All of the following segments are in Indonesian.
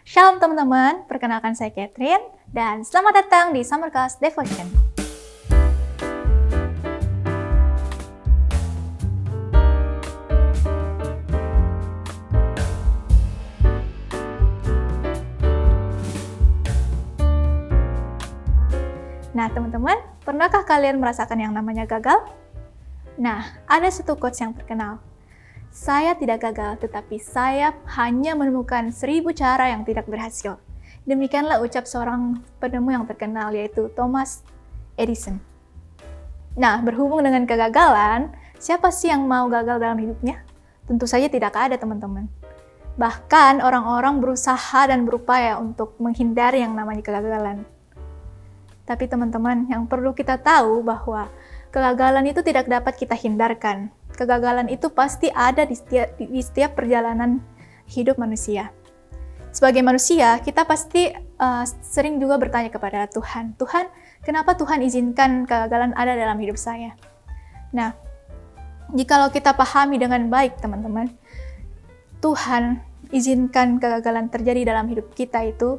Shalom teman-teman, perkenalkan saya Catherine dan selamat datang di Summercast Devotion. Nah teman-teman, pernahkah kalian merasakan yang namanya gagal? Nah, ada satu quotes yang terkenal. Saya tidak gagal, tetapi saya hanya menemukan 1000 cara yang tidak berhasil. Demikianlah ucap seorang penemu yang terkenal, yaitu Thomas Edison. Nah, berhubung dengan kegagalan, siapa sih yang mau gagal dalam hidupnya? Tentu saja tidak ada, teman-teman. Bahkan orang-orang berusaha dan berupaya untuk menghindari yang namanya kegagalan. Tapi teman-teman, yang perlu kita tahu bahwa kegagalan itu tidak dapat kita hindarkan. Kegagalan itu pasti ada di setiap perjalanan hidup manusia. Sebagai manusia, kita pasti sering juga bertanya kepada Tuhan, Tuhan, kenapa Tuhan izinkan kegagalan ada dalam hidup saya? Nah, jikalau kita pahami dengan baik, teman-teman, Tuhan izinkan kegagalan terjadi dalam hidup kita itu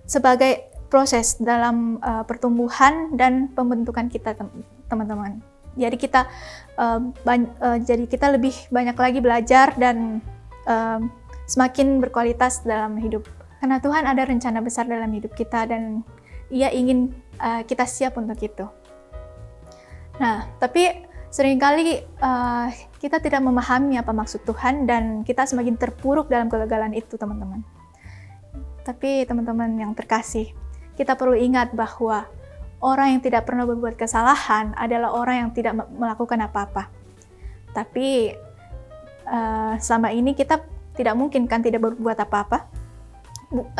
sebagai proses dalam pertumbuhan dan pembentukan kita, teman-teman. Jadi kita lebih banyak lagi belajar dan semakin berkualitas dalam hidup. Karena Tuhan ada rencana besar dalam hidup kita dan Ia ingin kita siap untuk itu. Nah, tapi seringkali kita tidak memahami apa maksud Tuhan dan kita semakin terpuruk dalam kegagalan itu, teman-teman. Tapi teman-teman yang terkasih, kita perlu ingat bahwa orang yang tidak pernah berbuat kesalahan adalah orang yang tidak melakukan apa-apa. Tapi selama ini kita tidak mungkin kan tidak berbuat apa-apa.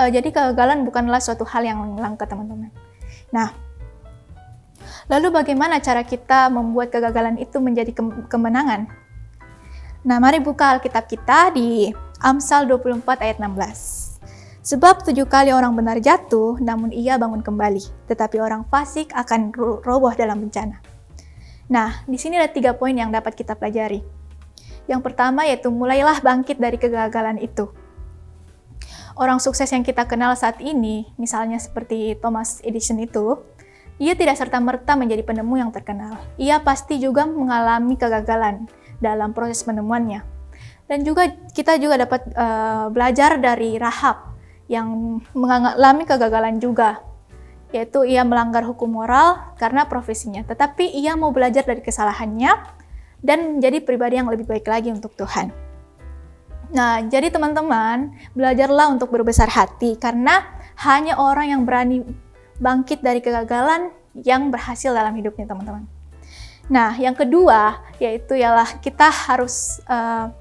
Jadi kegagalan bukanlah suatu hal yang langka, teman-teman. Nah, lalu bagaimana cara kita membuat kegagalan itu menjadi kemenangan? Nah, mari buka Alkitab kita di Amsal 24 ayat 16. Sebab 7 kali orang benar jatuh, namun ia bangun kembali. Tetapi orang fasik akan roboh dalam bencana. Nah, di sini ada 3 poin yang dapat kita pelajari. Yang pertama yaitu mulailah bangkit dari kegagalan itu. Orang sukses yang kita kenal saat ini, misalnya seperti Thomas Edison itu, ia tidak serta-merta menjadi penemu yang terkenal. Ia pasti juga mengalami kegagalan dalam proses penemuannya. Dan juga kita juga dapat belajar dari Rahab, yang mengalami kegagalan juga, yaitu ia melanggar hukum moral karena profesinya, tetapi ia mau belajar dari kesalahannya dan menjadi pribadi yang lebih baik lagi untuk Tuhan. Nah, jadi teman-teman, belajarlah untuk berbesar hati, karena hanya orang yang berani bangkit dari kegagalan yang berhasil dalam hidupnya, teman-teman. Nah, yang kedua, yaitu ialah kita harus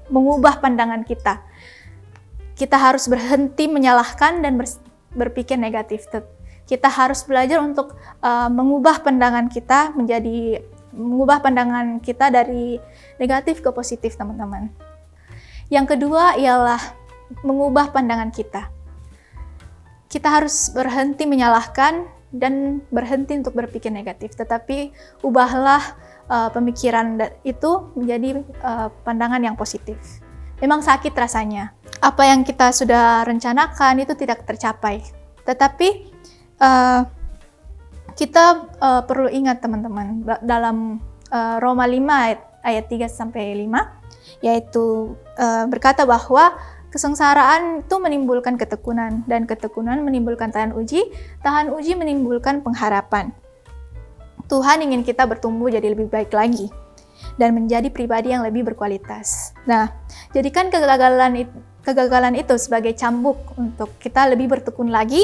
mengubah pandangan kita. Kita harus berhenti menyalahkan dan berpikir negatif. Kita harus belajar untuk mengubah pandangan kita dari negatif ke positif, teman-teman. Yang kedua ialah mengubah pandangan kita. Kita harus berhenti menyalahkan dan berhenti untuk berpikir negatif. Tetapi ubahlah pemikiran itu menjadi pandangan yang positif. Memang sakit rasanya. Apa yang kita sudah rencanakan itu tidak tercapai. Tetapi kita perlu ingat, teman-teman, dalam Roma 5 ayat 3-5, yaitu berkata bahwa kesengsaraan itu menimbulkan ketekunan, dan ketekunan menimbulkan tahan uji menimbulkan pengharapan. Tuhan ingin kita bertumbuh jadi lebih baik lagi dan menjadi pribadi yang lebih berkualitas. Nah, jadikan kegagalan itu sebagai cambuk untuk kita lebih bertekun lagi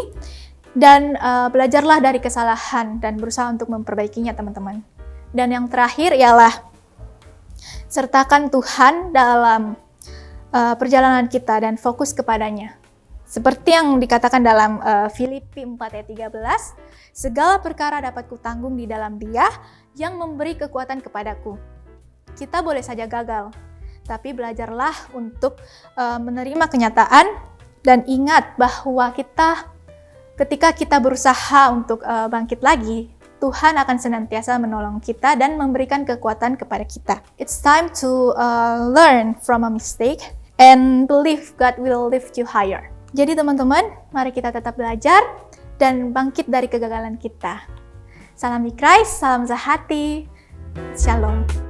dan belajarlah dari kesalahan dan berusaha untuk memperbaikinya, teman-teman. Dan yang terakhir ialah sertakan Tuhan dalam perjalanan kita dan fokus kepadanya. Seperti yang dikatakan dalam Filipi 4 ayat 13, segala perkara dapat kutanggung di dalam Dia yang memberi kekuatan kepadaku. Kita boleh saja gagal, tapi belajarlah untuk menerima kenyataan dan ingat bahwa ketika kita berusaha untuk bangkit lagi, Tuhan akan senantiasa menolong kita dan memberikan kekuatan kepada kita. It's time to learn from a mistake and believe God will lift you higher. Jadi teman-teman, mari kita tetap belajar dan bangkit dari kegagalan kita. Salam di Christ, salam sehati, Shalom.